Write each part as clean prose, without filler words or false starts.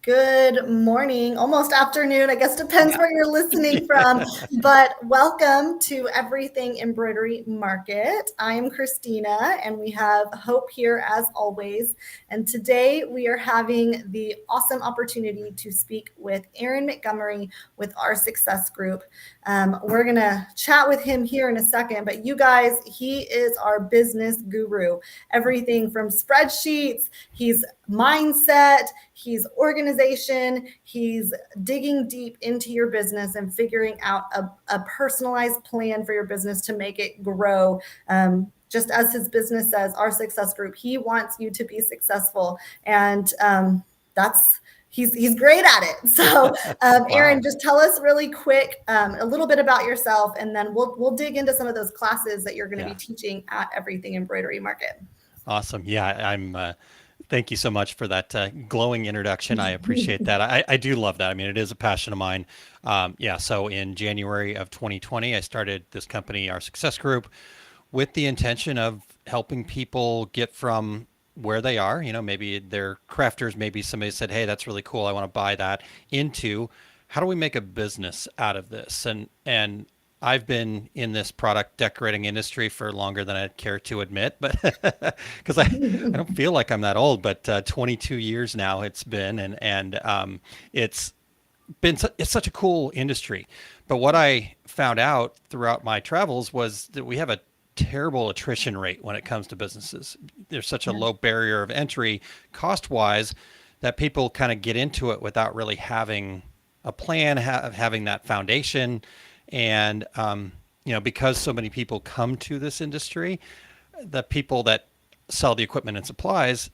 Good morning, almost afternoon. I guess depends where you're listening from. But welcome to Everything Embroidery Market. I am Christina, and we have Hope here as always. And today we are having the awesome opportunity to speak with Aaron Montgomery with our Success Group. We're going to chat with him here in a second, but you guys, he is our business guru. Everything from spreadsheets, he's mindset, he's organization, he's digging deep into your business and figuring out a personalized plan for your business to make it grow. Just as his business says, our Success Group, he wants you to be successful. And he's great at it. So Aaron, just tell us really quick a little bit about yourself, and then we'll dig into some of those classes that you're going to be teaching at Everything Embroidery Market. Awesome. Yeah, thank you so much for that glowing introduction. I appreciate that. I do love that. I mean, it is a passion of mine. So in January of 2020, I started this company, our Success Group, with the intention of helping people get from where they are, maybe they're crafters, maybe somebody said, hey, that's really cool, I want to buy that, into how do we make a business out of this? And I've been in this product decorating industry for longer than I'd care to admit, but because I don't feel like I'm that old, but 22 years now it's been, and it's it's such a cool industry. But what I found out throughout my travels was that we have a terrible attrition rate when it comes to businesses. There's such a low barrier of entry cost wise that people kind of get into it without really having a plan, having that foundation. And, because so many people come to this industry, the people that sell the equipment and supplies,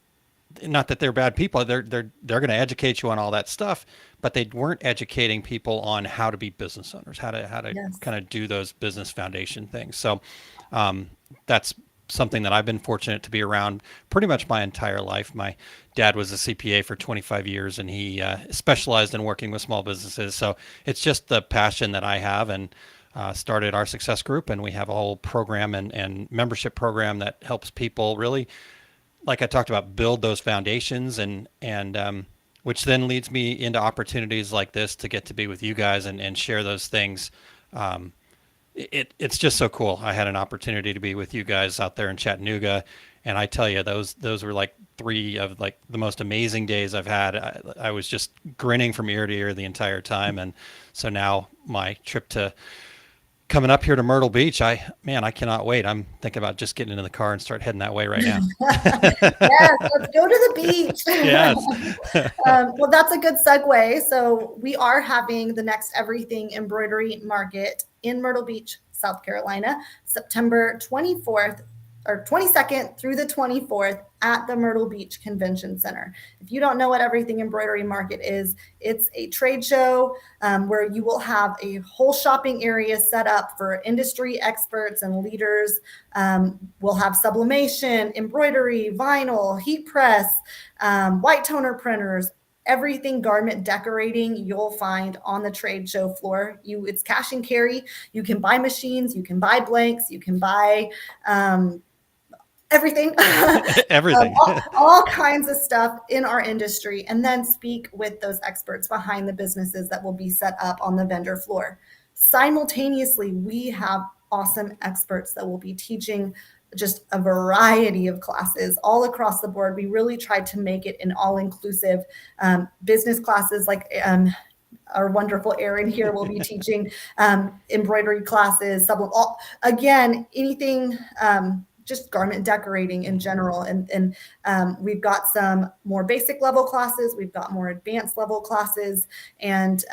not that they're bad people, they're going to educate you on all that stuff, but they weren't educating people on how to be business owners, how to kind of do those business foundation things. So that's something that I've been fortunate to be around pretty much my entire life. My dad was a CPA for 25 years, and he specialized in working with small businesses. So it's just the passion that I have, and started our Success Group, and we have a whole program and membership program that helps people really, like I talked about, build those foundations, and which then leads me into opportunities like this to get to be with you guys and share those things. It's just so cool. I had an opportunity to be with you guys out there in Chattanooga, and I tell you, those were like three of like the most amazing days I've had. I was just grinning from ear to ear the entire time, and so now my trip to coming up here to Myrtle Beach, I cannot wait. I'm thinking about just getting into the car and start heading that way right now. Yes, let's go to the beach. Yes. Well, that's a good segue. So we are having the next Everything Embroidery Market in Myrtle Beach, South Carolina, September 24th or 22nd through the 24th at the Myrtle Beach Convention Center. If you don't know what Everything Embroidery Market is, it's a trade show where you will have a whole shopping area set up for industry experts and leaders. We'll have sublimation, embroidery, vinyl, heat press, white toner printers, everything garment decorating you'll find on the trade show floor. It's cash and carry. You can buy machines, you can buy blanks, you can buy everything, everything, all kinds of stuff in our industry, and then speak with those experts behind the businesses that will be set up on the vendor floor. Simultaneously, we have awesome experts that will be teaching just a variety of classes all across the board. We really tried to make it an all-inclusive business classes, like our wonderful Aaron here will be teaching embroidery classes, again, anything, just garment decorating in general. And we've got some more basic level classes. We've got more advanced level classes. And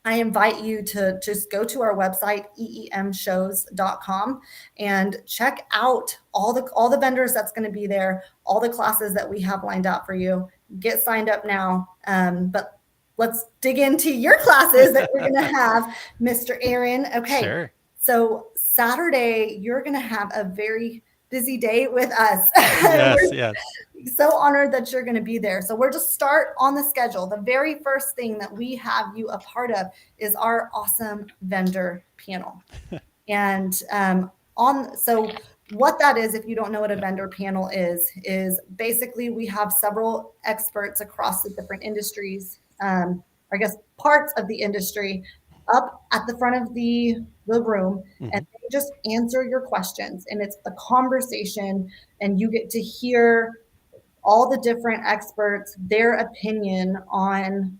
I invite you to just go to our website, eemshows.com, and check out all the vendors that's going to be there, all the classes that we have lined up for you. Get signed up now. But let's dig into your classes that we're going to have, Mr. Aaron. Okay. Sure. So Saturday, you're going to have a very busy day with us. Yes. So honored that you're going to be there. So we're just start on the schedule. The very first thing that we have you a part of is our awesome vendor panel. And so what that is, if you don't know what a vendor panel is basically we have several experts across the different industries, I guess parts of the industry, up at the front of the room, and Hmm. they just answer your questions. And it's a conversation, and you get to hear all the different experts, their opinion on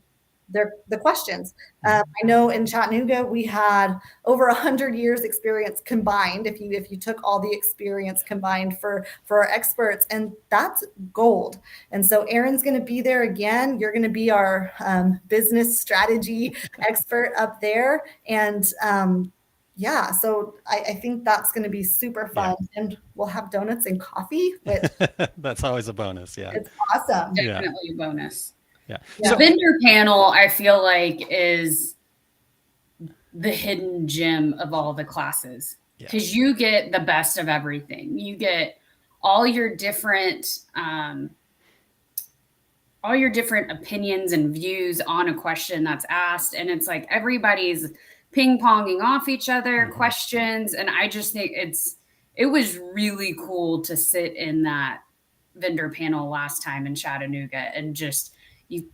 the questions. Hmm. I know in Chattanooga we had over 100 years experience combined. If you took all the experience combined for our experts, and that's gold. And so Erin's going to be there again. You're going to be our business strategy expert up there, and yeah, so I think that's going to be super Yeah. fun, and we'll have donuts and coffee, which That's always a bonus. Yeah. it's awesome. Yeah. Definitely a bonus. Yeah. The Yeah. So, vendor panel, I feel like, is the hidden gem of all the classes because yes. you get the best of everything. You get all your different opinions and views on a question that's asked, and it's like everybody's ping ponging off each other Hmm. questions, and I just think it was really cool to sit in that vendor panel last time in Chattanooga, and just you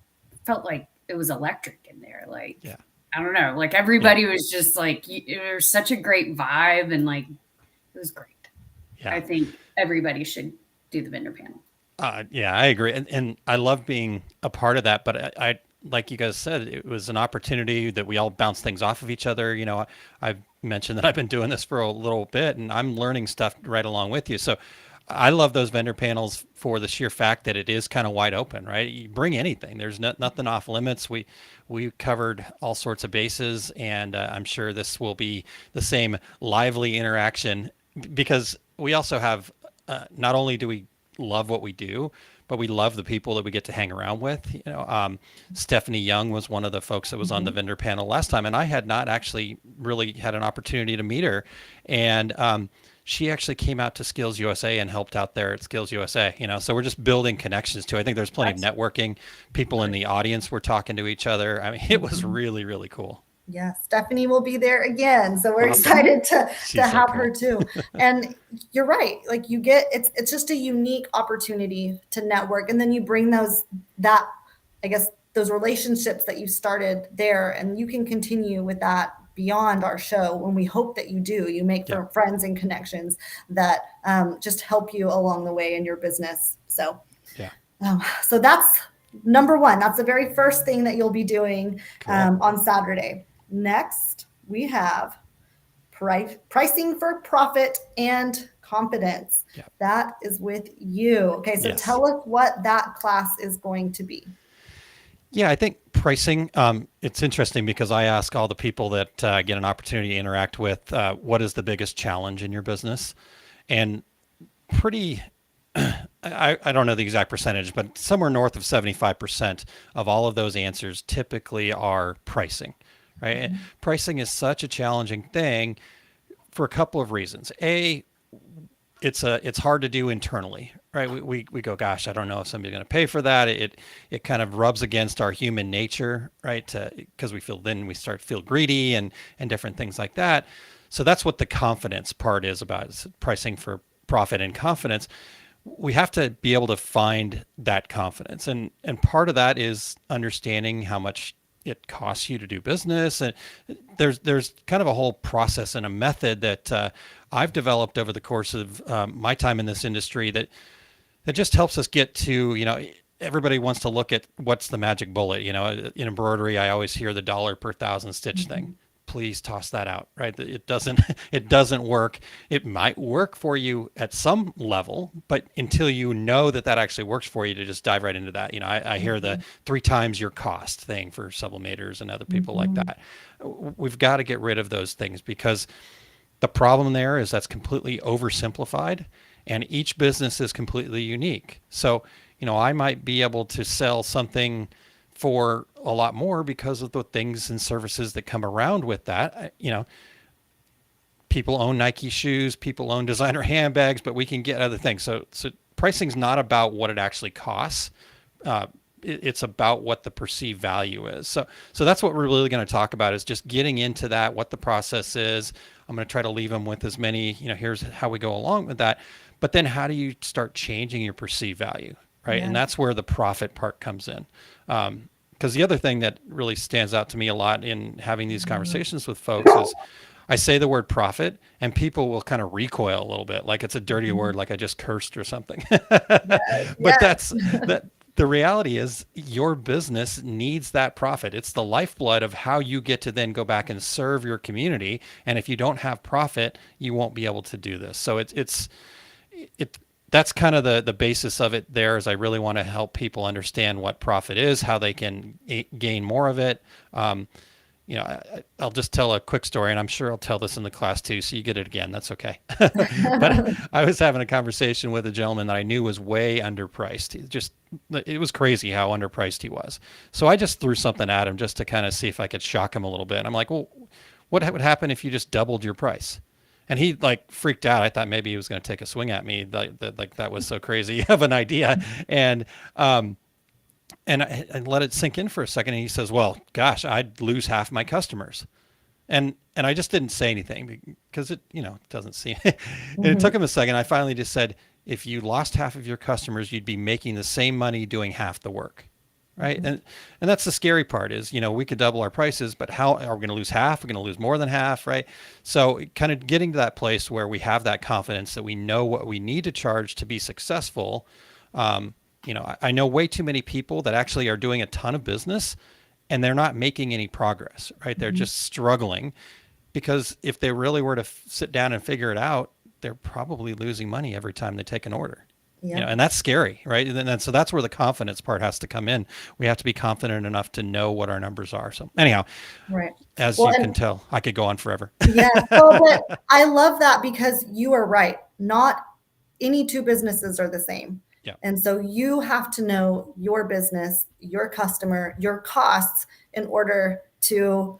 felt like it was electric in there. Like, Yeah. I don't know, like Yeah. everybody was just like, it was such a great vibe, and like it was great. I Yeah. think everybody should do the vendor panel. Yeah, I agree, and I love being a part of that. But I, like you guys said, it was an opportunity that we all bounce things off of each other. I've mentioned that I've been doing this for a little bit, and I'm learning stuff right along with you. So, I love those vendor panels for the sheer fact that it is kind of wide open, right? You bring anything. There's nothing off limits. We covered all sorts of bases, and I'm sure this will be the same lively interaction because we also have not only do we love what we do, but we love the people that we get to hang around with. Stephanie Young was one of the folks that was on the Mhm. vendor panel last time, and I had not actually really had an opportunity to meet her. And she actually came out to Skills USA and helped out there at Skills USA. So we're just building connections too. I think there's plenty of That's networking. People in the audience were talking to each other. I mean, it was Mhm. really, really cool. Yeah, Stephanie will be there again. So we're Awesome. excited to She's so have her cool. too. And you're right. Like it's just a unique opportunity to network. And then you bring that I guess those relationships that you started there, and you can continue with that beyond our show when we hope that you do. You make Yeah. friends and connections that just help you along the way in your business. Yeah. So that's number one. That's the very first thing that you'll be doing Cool. on Saturday. Next, we have pricing for profit and confidence. Yeah. That is with you. Okay, so Yes. tell us what that class is going to be. Yeah, I think pricing, it's interesting because I ask all the people that get an opportunity to interact with, what is the biggest challenge in your business? And pretty, I don't know the exact percentage, but somewhere north of 75% of all of those answers typically are pricing, right? And pricing is such a challenging thing for a couple of reasons. It's hard to do internally, right? We go, gosh, I don't know if somebody's going to pay for that. It kind of rubs against our human nature, right? Because we start to feel greedy and different things like that. So that's what the confidence part is about, is pricing for profit and confidence. We have to be able to find that confidence, and part of that is understanding how much it costs you to do business. And there's kind of a whole process and a method that I've developed over the course of my time in this industry that just helps us get to, everybody wants to look at what's the magic bullet. In embroidery, I always hear the dollar per thousand stitch thing. Please toss that out, right? It doesn't it doesn't work. It might work for you at some level, but until you know that that actually works for you, to just dive right into that. I hear the 3 times your cost thing for sublimators and other people like Mhm. that. We've got to get rid of those things because the problem there is that's completely oversimplified, and each business is completely unique. So, I might be able to sell something for a lot more because of the things and services that come around with that. People own Nike shoes, people own designer handbags, but we can get other things. So pricing's not about what it actually costs. it's about what the perceived value is. So that's what we're really going to talk about, is just getting into that, what the process is. I'm going to try to leave them with as many, here's how we go along with that. But then how do you start changing your perceived value, right? Yeah. And that's where the profit part comes in. Because the other thing that really stands out to me a lot in having these conversations with folks is I say the word profit and people will kind of recoil a little bit, like it's a dirty word, like I just cursed or something. Yes, But yes. that the reality is your business needs that profit. It's the lifeblood of how you get to then go back and serve your community. And if you don't have profit, you won't be able to do this. So it that's kind of the basis of it there, is I really want to help people understand what profit is, how they can gain more of it. I'll just tell a quick story, and I'm sure I'll tell this in the class too, so you get it again. That's okay. But I was having a conversation with a gentleman that I knew was way underpriced. It was crazy how underpriced he was. So I just threw something at him just to kind of see if I could shock him a little bit. And I'm like, well, what would happen if you just doubled your price? And he like freaked out. I thought maybe he was going to take a swing at me. Like that was so crazy of an idea. And I let it sink in for a second. And he says, well, gosh, I'd lose half my customers. And I just didn't say anything because it doesn't seem, and it took him a second. I finally just said, if you lost half of your customers, you'd be making the same money doing half the work. Right. And that's the scary part is, we could double our prices, but how are we going to lose half? We're going to lose more than half. Right. So kind of getting to that place where we have that confidence that we know what we need to charge to be successful. I know way too many people that actually are doing a ton of business and they're not making any progress. Right. They're just struggling because if they really were to sit down and figure it out, they're probably losing money every time they take an order. Yeah. And that's scary, right? And so that's where the confidence part has to come in. We have to be confident enough to know what our numbers are. So anyhow, Right. as Well, you and can tell, I could go on forever. yeah, so, but I love that because you are right. Not any two businesses are the same. Yeah. And so you have to know your business, your customer, your costs in order to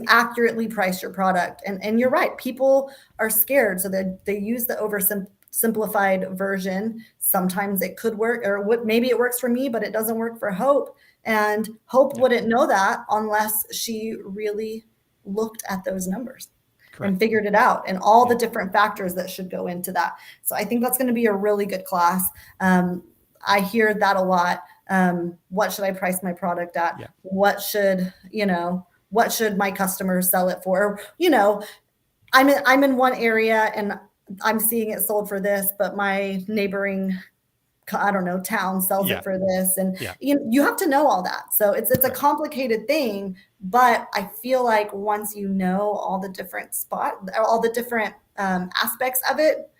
accurately price your product. And you're right. People are scared. So they use the oversimplified version. Sometimes it could work, or maybe it works for me, but it doesn't work for Hope. And Hope wouldn't know that unless she really looked at those numbers. Correct. And figured it out and all the different factors that should go into that. So I think that's going to be a really good class. I hear that a lot. What should I price my product at? Yeah. What should my customers sell it for? I'm in one area and I'm seeing it sold for this, but my neighboring town sells it for this. And you have to know all that. So it's a complicated thing, but I feel like once you know all the different aspects of it,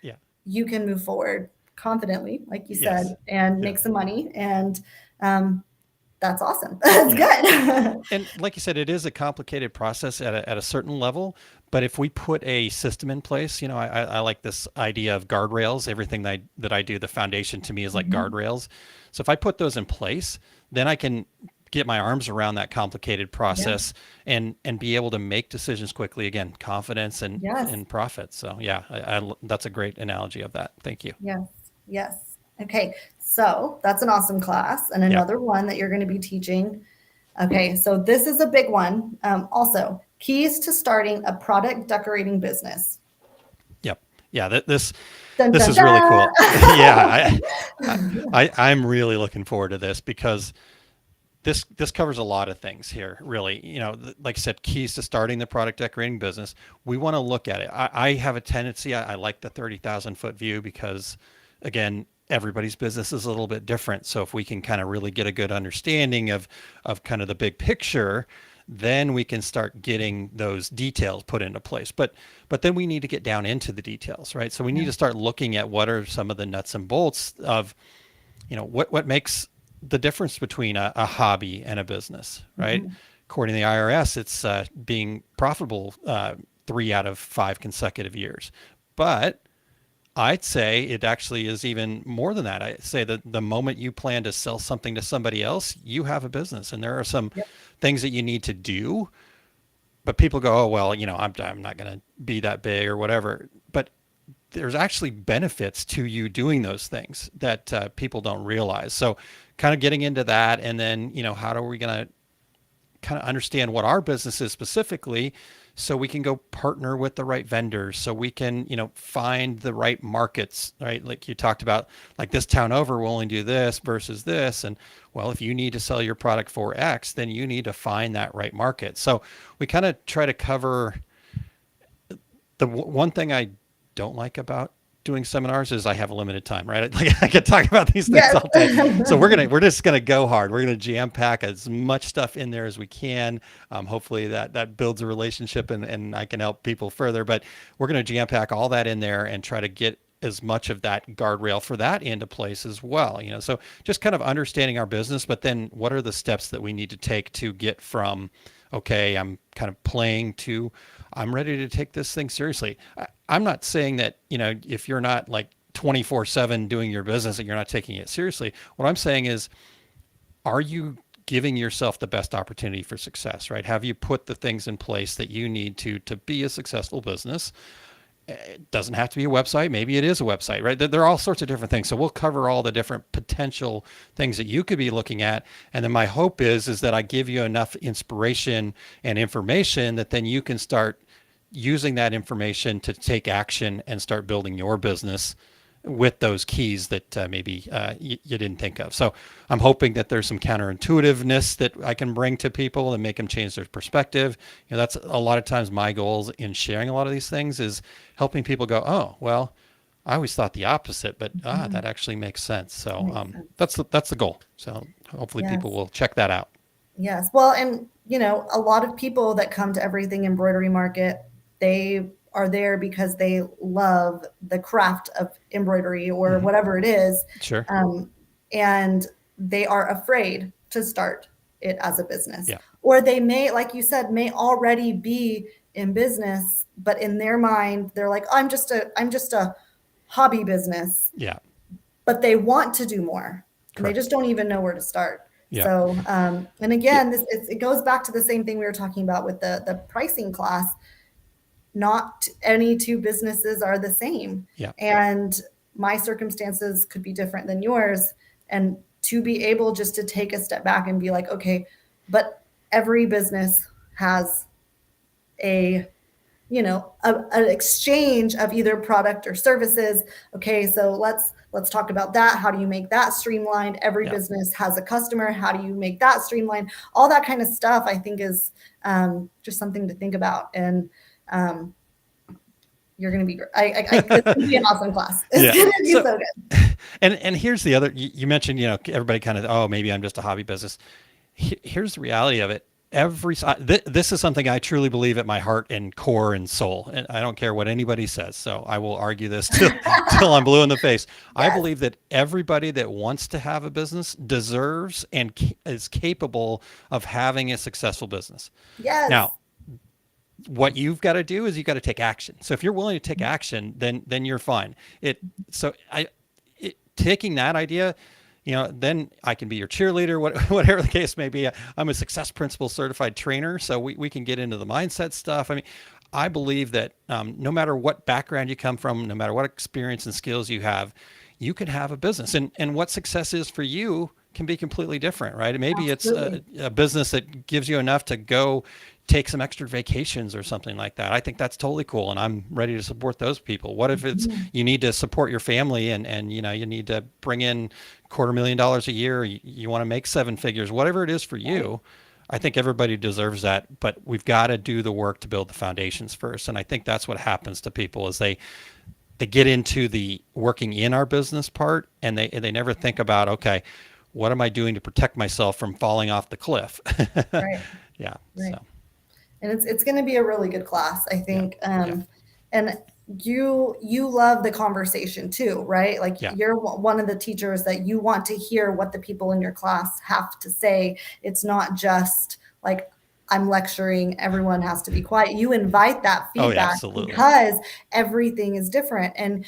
you can move forward confidently, like you said, and make some money. And that's awesome. That's good. And like you said, it is a complicated process at a certain level. But if we put a system in place, I like this idea of guardrails. Everything that I do, the foundation to me is like guardrails. So if I put those in place, then I can get my arms around that complicated process and be able to make decisions quickly. Again, confidence and profit. So that's a great analogy of that. Thank you. Yes. Okay. So that's an awesome class. And another one that you're going to be teaching. Okay. So this is a big one. Also, keys to starting a product decorating business. Yep. Yeah. This is really cool. I'm really looking forward to this because this covers a lot of things here, really. Like I said, keys to starting the product decorating business. We want to look at it. I have a tendency, I like the 30,000 foot view because, again, everybody's business is a little bit different. So if we can kind of really get a good understanding of kind of the big picture, then we can start getting those details put into place. But then we need to get down into the details, right? So we need to start looking at what are some of the nuts and bolts of, what makes the difference between a hobby and a business, right? According to the IRS, it's being profitable 3 out of 5 consecutive years. But I'd say it actually is even more than that. I say that the moment you plan to sell something to somebody else, you have a business, and there are some things that you need to do. But people go, oh, well, I'm not going to be that big or whatever. But there's actually benefits to you doing those things that people don't realize. So kind of getting into that, and then, how are we going to kind of understand what our business is specifically, so we can go partner with the right vendors, so we can, find the right markets, right? Like you talked about, like this town over will only do this versus this. And well, if you need to sell your product for X, then you need to find that right market. So we kind of try to cover the one thing I don't like about doing seminars is I have a limited time, right? Like I could talk about these things Yes. all day. So we're just gonna go hard. We're gonna jam pack as much stuff in there as we can. Hopefully that builds a relationship, and I can help people further. But we're gonna jam pack all that in there and try to get as much of that guardrail for that into place as well. So just kind of understanding our business, but then what are the steps that we need to take to get from, okay, I'm kind of playing, to I'm ready to take this thing seriously. I'm not saying that, if you're not like 24/7 doing your business, that you're not taking it seriously. What I'm saying is, are you giving yourself the best opportunity for success, right? Have you put the things in place that you need to be a successful business? It doesn't have to be a website. Maybe it is a website, right? There are all sorts of different things. So we'll cover all the different potential things that you could be looking at. And then my hope is that I give you enough inspiration and information that then you can start using that information to take action and start building your business with those keys that maybe you didn't think of. So I'm hoping that there's some counterintuitiveness that I can bring to people and make them change their perspective. That's a lot of times my goals in sharing a lot of these things, is helping people go, oh, well, I always thought the opposite, but that actually makes sense. So that's the goal. So hopefully people will check that out. Yes. Well, and a lot of people that come to Everything Embroidery Market, they are there because they love the craft of embroidery or whatever it is. Sure. And they are afraid to start it as a business. Yeah. Or they may, like you said, may already be in business, but in their mind, they're like, I'm just a hobby business. Yeah. But they want to do more. And they just don't even know where to start. Yeah. So, and again, it goes back to the same thing we were talking about with the pricing class. Not any two businesses are the same. Yeah. And my circumstances could be different than yours. And to be able just to take a step back and be like, okay, but every business has an exchange of either product or services. Okay, so let's talk about that. How do you make that streamlined? Every business has a customer. How do you make that streamlined? All that kind of stuff, I think, is just something to think about. And you're going to be great. It's going to be an awesome class. It's going to be so good. And here's the other, you mentioned, everybody kind of, oh, maybe I'm just a hobby business. Here's the reality of it. This is something I truly believe at my heart and core and soul. And I don't care what anybody says. So I will argue this till I'm blue in the face. Yes. I believe that everybody that wants to have a business deserves and is capable of having a successful business. Yes. Now, what you've got to do is you've got to take action. So if you're willing to take action, then you're fine. Taking that idea, then I can be your cheerleader, whatever the case may be. I'm a Success Principle certified trainer, so we can get into the mindset stuff. I mean, I believe that no matter what background you come from, no matter what experience and skills you have, you can have a business. And what success is for you can be completely different, right? Maybe Absolutely. It's a business that gives you enough to go take some extra vacations or something like that. I think that's totally cool, and I'm ready to support those people. What if it's you need to support your family and you need to bring in $250,000 a year, you want to make 7 figures, whatever it is for you. I think everybody deserves that, but we've got to do the work to build the foundations first. And I think that's what happens to people is they get into the working in our business part, and they never think about, okay, what am I doing to protect myself from falling off the cliff? Right. Yeah. Right. So. And it's going to be a really good class, I think. And you love the conversation too, right? Like you're one of the teachers that you want to hear what the people in your class have to say. It's not just like I'm lecturing, everyone has to be quiet. You invite that feedback because everything is different. And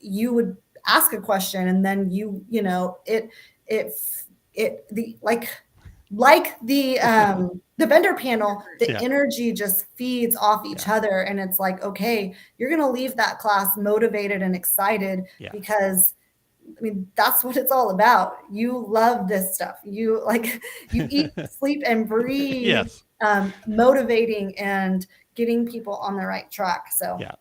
you would ask a question, and then like the vendor panel, the Yeah. energy just feeds off each other. And it's like, okay, you're going to leave that class motivated and excited because I mean, that's what it's all about. You love this stuff. You you eat, sleep, and breathe Yes. motivating and getting people on the right track. So Yeah.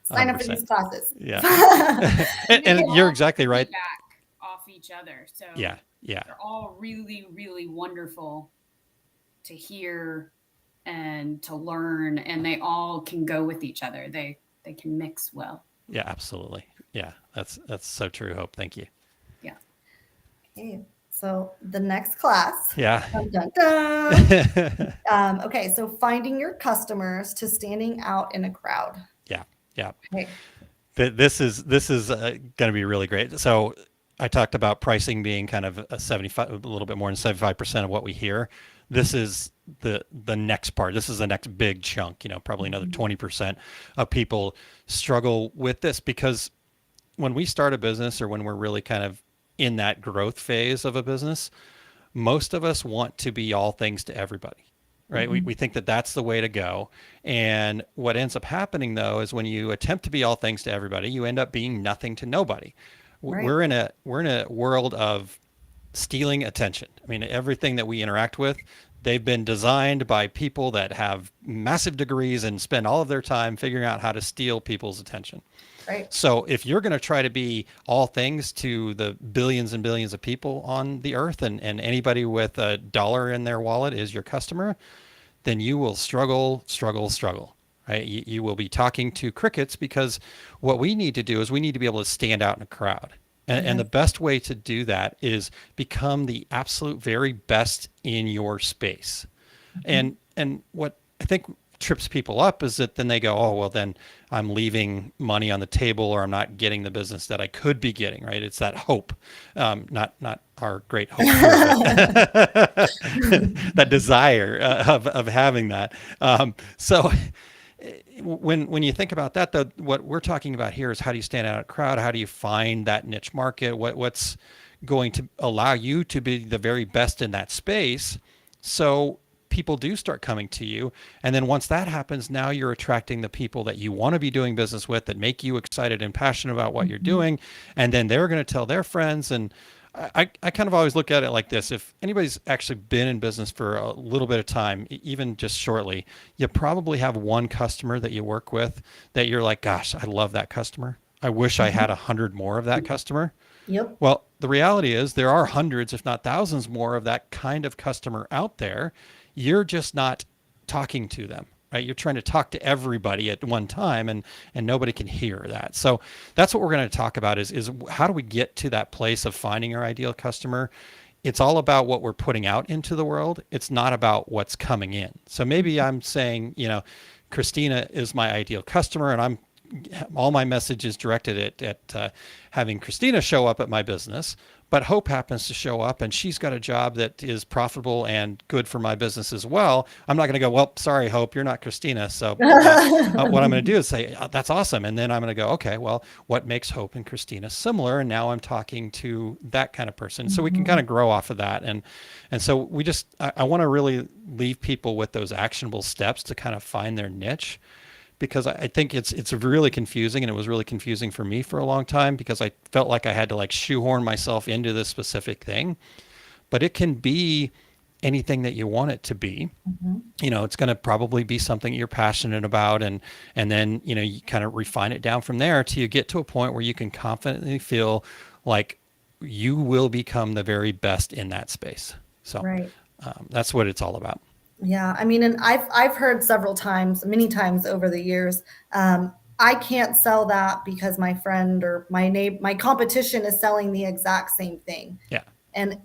sign up for 100%. these classes. Yeah. And and you're exactly right. Back off each other. So Yeah. they're all really, really wonderful to hear and to learn, and they all can go with each other. They can mix well. Yeah, absolutely. Yeah, that's so true, Hope. Thank you. Yeah. Okay, so the next class. Yeah. Dun, dun, dun. Okay, so finding your customers to standing out in a crowd. Yeah. Yeah. Okay. This is going to be really great. So I talked about pricing being kind of a little bit more than 75% of what we hear. This is the next part. This is the next big chunk. Probably another 20% of people struggle with this, because when we start a business, or when we're really kind of in that growth phase of a business, most of us want to be all things to everybody, right? We think that that's the way to go. And what ends up happening, though, is when you attempt to be all things to everybody, you end up being nothing to nobody. Right. We're in a world of stealing attention. I mean, everything that we interact with, they've been designed by people that have massive degrees and spend all of their time figuring out how to steal people's attention. Right. So if you're going to try to be all things to the billions and billions of people on the earth, and anybody with a dollar in their wallet is your customer, then you will struggle, right? You will be talking to crickets, because what we need to do is we need to be able to stand out in a crowd. And the best way to do that is become the absolute very best in your space. And what I think trips people up is that then they go, oh, well, then I'm leaving money on the table, or I'm not getting the business that I could be getting, right? It's that hope, not our great hope here, but that desire of having that. So when you think about that, though, what we're talking about here is, how do you stand out in a crowd? How do you find that niche market? What's going to allow you to be the very best in that space, so people do start coming to you? And then once that happens, now you're attracting the people that you want to be doing business with, that make you excited and passionate about what you're doing. And then they're going to tell their friends. And I kind of always look at it like this. If anybody's actually been in business for a little bit of time, even just shortly, you probably have one customer that you work with that you're like, gosh, I love that customer. I wish I had 100 more of that customer. Yep. Well, the reality is there are hundreds, if not thousands more of that kind of customer out there. You're just not talking to them, right? You're trying to talk to everybody at one time, and nobody can hear that. So that's what we're going to talk about is how do we get to that place of finding our ideal customer? It's all about what we're putting out into the world. It's not about what's coming in. So maybe I'm saying, Christina is my ideal customer, and all my message is directed at having Christina show up at my business. But Hope happens to show up, and she's got a job that is profitable and good for my business as well. I'm not going to go, well, sorry, Hope, you're not Christina. So what I'm going to do is say, that's awesome. And then I'm going to go, okay, well, what makes Hope and Christina similar? And now I'm talking to that kind of person. So we can kind of grow off of that. And so I want to really leave people with those actionable steps to kind of find their niche. Because I think it's really confusing, and it was really confusing for me for a long time, because I felt like I had to shoehorn myself into this specific thing. But it can be anything that you want it to be. It's going to probably be something you're passionate about, and then you kind of refine it down from there till you get to a point where you can confidently feel like you will become the very best in that space. So Right. That's what it's all about. Yeah, I mean, and I've heard many times over the years, I can't sell that because my friend or my competition is selling the exact same thing. Yeah. And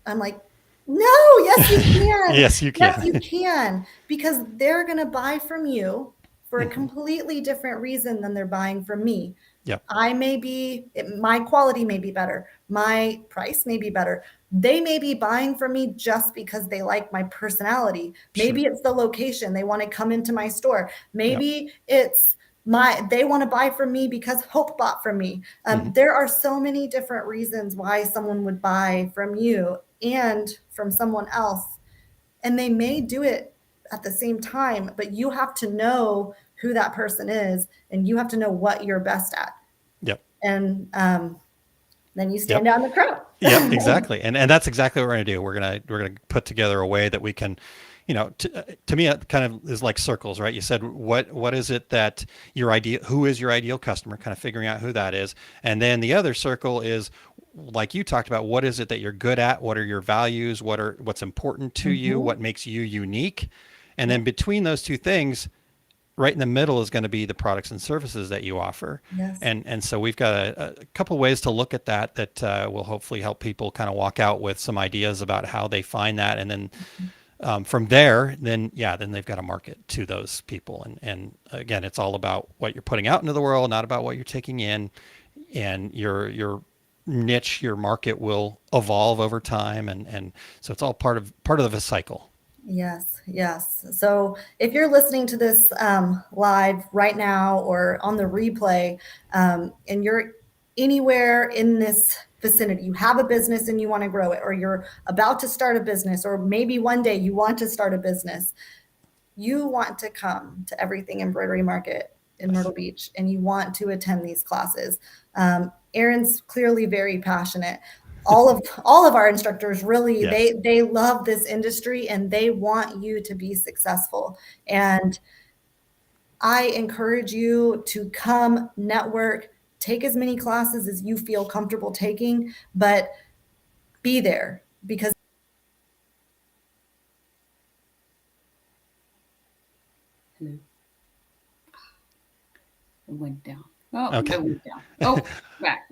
I'm like, no, yes, you can. Yes, you can. Yes, you can, because they're going to buy from you for a completely different reason than they're buying from me. Yep. My quality may be better. My price may be better. They may be buying from me just because they like my personality. Maybe it's the location. They want to come into my store. Maybe it's they want to buy from me because Hope bought from me. There are so many different reasons why someone would buy from you. and from someone else, and they may do it at the same time, but you have to know who that person is, and you have to know what you're best at. Yep. And then you stand Yep. out in the crowd. Yep, exactly. And that's exactly what we're going to do. We're going to put together a way that we can, to me, it kind of is like circles, right? You said, what is it that who is your ideal customer, kind of figuring out who that is. And then the other circle is, like you talked about, what is it that you're good at? What are your values? What's important to you? What makes you unique? And then between those two things, right in the middle is going to be the products and services that you offer. Yes. And so we've got a couple ways to look at that will hopefully help people kind of walk out with some ideas about how they find that. And then from there, then they've got to market to those people. And again, it's all about what you're putting out into the world, not about what you're taking in. And your niche, your market will evolve over time. And so it's all part of the cycle. Yes, yes. So if you're listening to this live right now or on the replay, and you're anywhere in this vicinity, you have a business and you want to grow it, or you're about to start a business, or maybe one day you want to start a business, you want to come to Everything Embroidery Market in Myrtle Beach, and you want to attend these classes. Erin's clearly very passionate. All of our instructors really, Yes. they love this industry and they want you to be successful. And I encourage you to come, network, take as many classes as you feel comfortable taking, but be there, because Hello. It went down. Oh, Okay. it went down. Oh, back.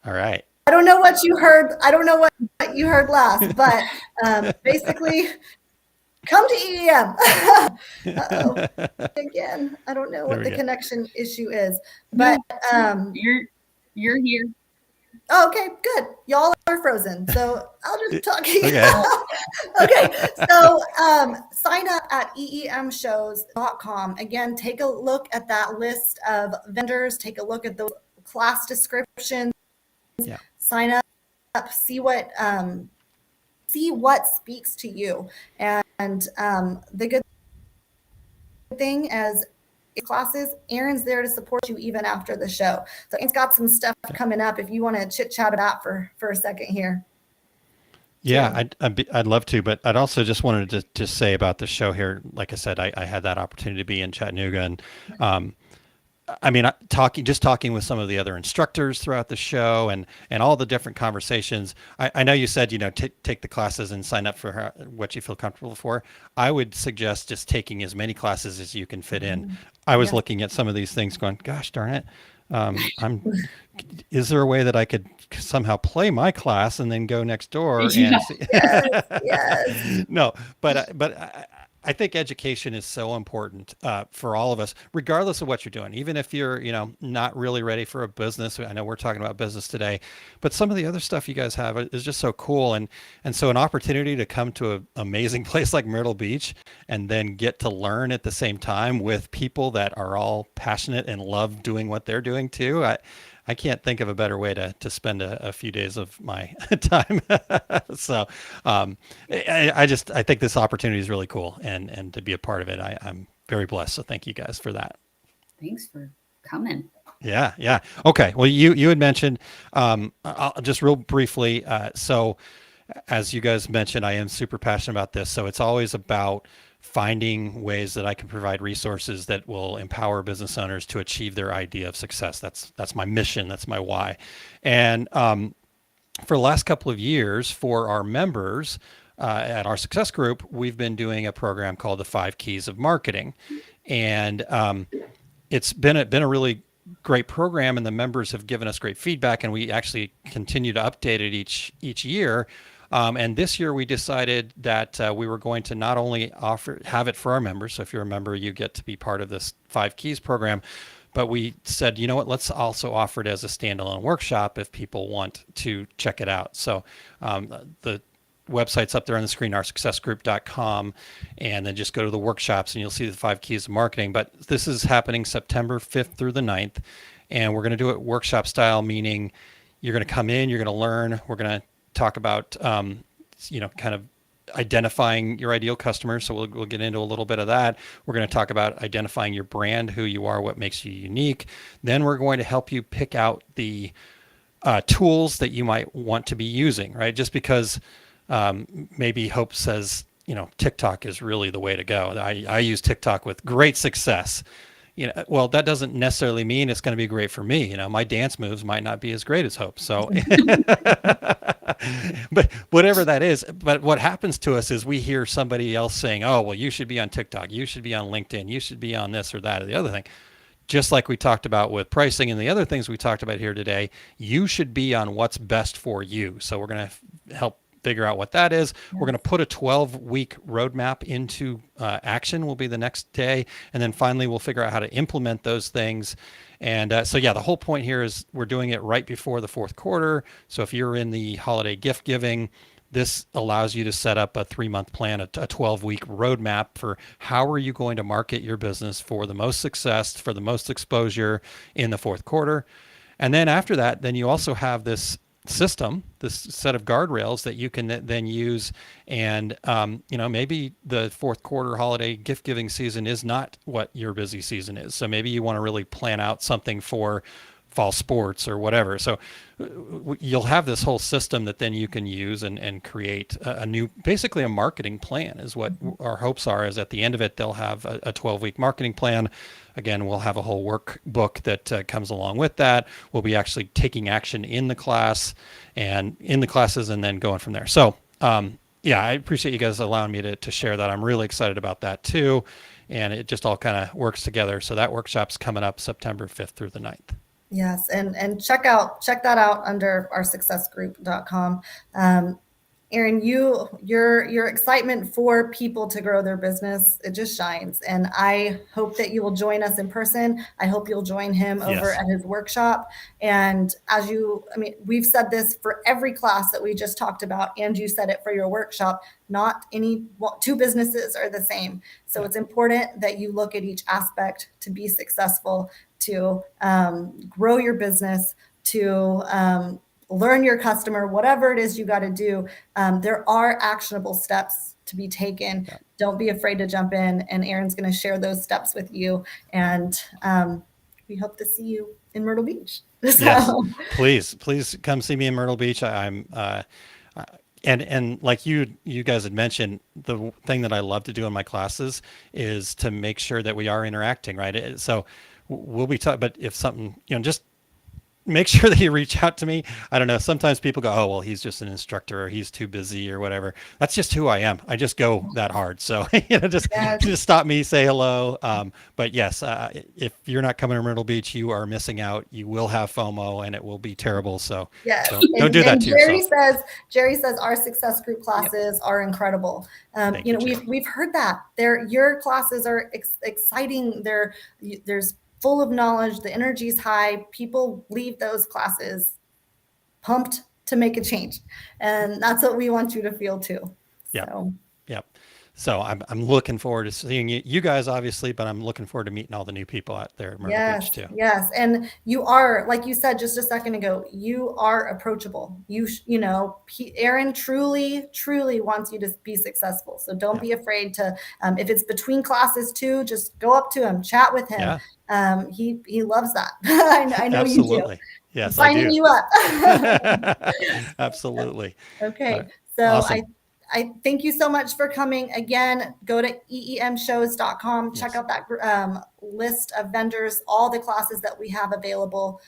All right. I don't know what you heard. I don't know what you heard last, but basically, come to EEM. Uh-oh. Again, I don't know what the connection issue is, but You're here. okay, good. Y'all are frozen, so I'll just talk. Okay. Okay, so sign up at eemshows.com. Again, take a look at that list of vendors. Take a look at those class descriptions. Yeah. Sign up, see what speaks to you. And the good thing as classes, Erin's there to support you even after the show. So Erin's got some stuff coming up if you want to chit chat about for a second here. Yeah, I'd love to, but I'd also just wanted to just say about the show here. Like I said, I had that opportunity to be in Chattanooga, and I mean, talking with some of the other instructors throughout the show and all the different conversations. I know you said, take the classes and sign up for what you feel comfortable for. I would suggest just taking as many classes as you can fit in. I was looking at some of these things going, gosh, darn it. Is there a way that I could somehow play my class and then go next door and see? Yes. No, but I think education is so important for all of us, regardless of what you're doing. Even if you're, not really ready for a business. I know we're talking about business today, but some of the other stuff you guys have is just so cool. And so an opportunity to come to an amazing place like Myrtle Beach and then get to learn at the same time with people that are all passionate and love doing what they're doing too. I can't think of a better way to spend a few days of my time. So I think this opportunity is really cool, and to be a part of it, I'm very blessed. So thank you guys for that. Thanks for coming. Yeah. Okay. Well, you had mentioned, I'll just real briefly. So as you guys mentioned, I am super passionate about this. So it's always about finding ways that I can provide resources that will empower business owners to achieve their idea of success. That's my mission. That's my why. And for the last couple of years, for our members at our success group, we've been doing a program called the 5 Keys of Marketing. And it's been a really great program, and the members have given us great feedback, and we actually continue to update it each year. And this year we decided that we were going to not only have it for our members. So if you're a member, you get to be part of this 5 Keys program, but we said, you know what, let's also offer it as a standalone workshop if people want to check it out. So the website's up there on the screen, oursuccessgroup.com, and then just go to the workshops and you'll see the 5 Keys of Marketing. But this is happening September 5th through the 9th. And we're going to do it workshop style, meaning you're going to come in, you're going to learn, we're going to talk about kind of identifying your ideal customer. So we'll get into a little bit of that. We're going to talk about identifying your brand, who you are, what makes you unique. Then we're going to help you pick out the tools that you might want to be using, right? Just because maybe Hope says, TikTok is really the way to go. I use TikTok with great success. Well, that doesn't necessarily mean it's going to be great for me. My dance moves might not be as great as Hope. So, but whatever that is, but what happens to us is we hear somebody else saying, oh, well, you should be on TikTok. You should be on LinkedIn. You should be on this or that or the other thing. Just like we talked about with pricing and the other things we talked about here today, you should be on what's best for you. So we're going to help figure out what that is. We're going to put a 12-week roadmap into action will be the next day. And then finally, we'll figure out how to implement those things. And the whole point here is we're doing it right before the fourth quarter. So if you're in the holiday gift giving, this allows you to set up a 3-month plan, a 12-week roadmap for how are you going to market your business for the most success, for the most exposure in the fourth quarter. And then after that, then you also have this system, this set of guardrails that you can then use. And, maybe the fourth quarter holiday gift giving season is not what your busy season is. So maybe you want to really plan out something for fall sports or whatever. So you'll have this whole system that then you can use and create a new, basically a marketing plan is what our hopes are, is at the end of it, they'll have a 12-week marketing plan. Again, we'll have a whole workbook that comes along with that. We'll be actually taking action in the class and in the classes and then going from there. So I appreciate you guys allowing me to share that. I'm really excited about that too. And it just all kind of works together. So that workshop's coming up September 5th through the 9th. Yes, and check that out under our successgroup.com. Erin, your excitement for people to grow their business, it just shines. And I hope that you will join us in person. I hope you'll join him over at his workshop. And we've said this for every class that we just talked about, and you said it for your workshop, not two businesses are the same. So it's important that you look at each aspect to be successful, to grow your business, to learn your customer, whatever it is you got to do. There are actionable steps to be taken. Yeah. Don't be afraid to jump in, and Erin's going to share those steps with you. And we hope to see you in Myrtle Beach. So. Yes, please come see me in Myrtle Beach. And like you guys had mentioned, the thing that I love to do in my classes is to make sure that we are interacting, right? So we'll be but if something, just make sure that you reach out to me. I don't know. Sometimes people go, oh, well, he's just an instructor or he's too busy or whatever. That's just who I am. I just go that hard. So, just stop me, say hello. But yes, if you're not coming to Myrtle Beach, you are missing out. You will have FOMO and it will be terrible. So yes. don't do that to yourself. Jerry says our success group classes are incredible. We've heard that your classes are exciting. There's full of knowledge, the energy is high. People leave those classes pumped to make a change. And that's what we want you to feel too. Yep. So I'm looking forward to seeing you guys, obviously, but I'm looking forward to meeting all the new people out there at Myrtle Beach too. Yes. And you are, like you said just a second ago, you are approachable. Erin truly wants you to be successful. So don't be afraid to, if it's between classes too, just go up to him, chat with him. Yeah. He loves that. I know Absolutely. You do. Yes, signing I do. You up. Absolutely. Okay. So awesome. I thank you so much for coming. Again, go to eemshows.com. Check out that list of vendors, all the classes that we have available.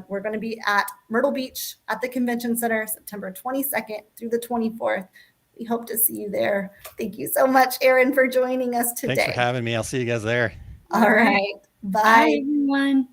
We're going to be at Myrtle Beach at the Convention Center, September 22nd through the 24th. We hope to see you there. Thank you so much, Erin, for joining us today. Thanks for having me. I'll see you guys there. All right. Bye. Bye, everyone.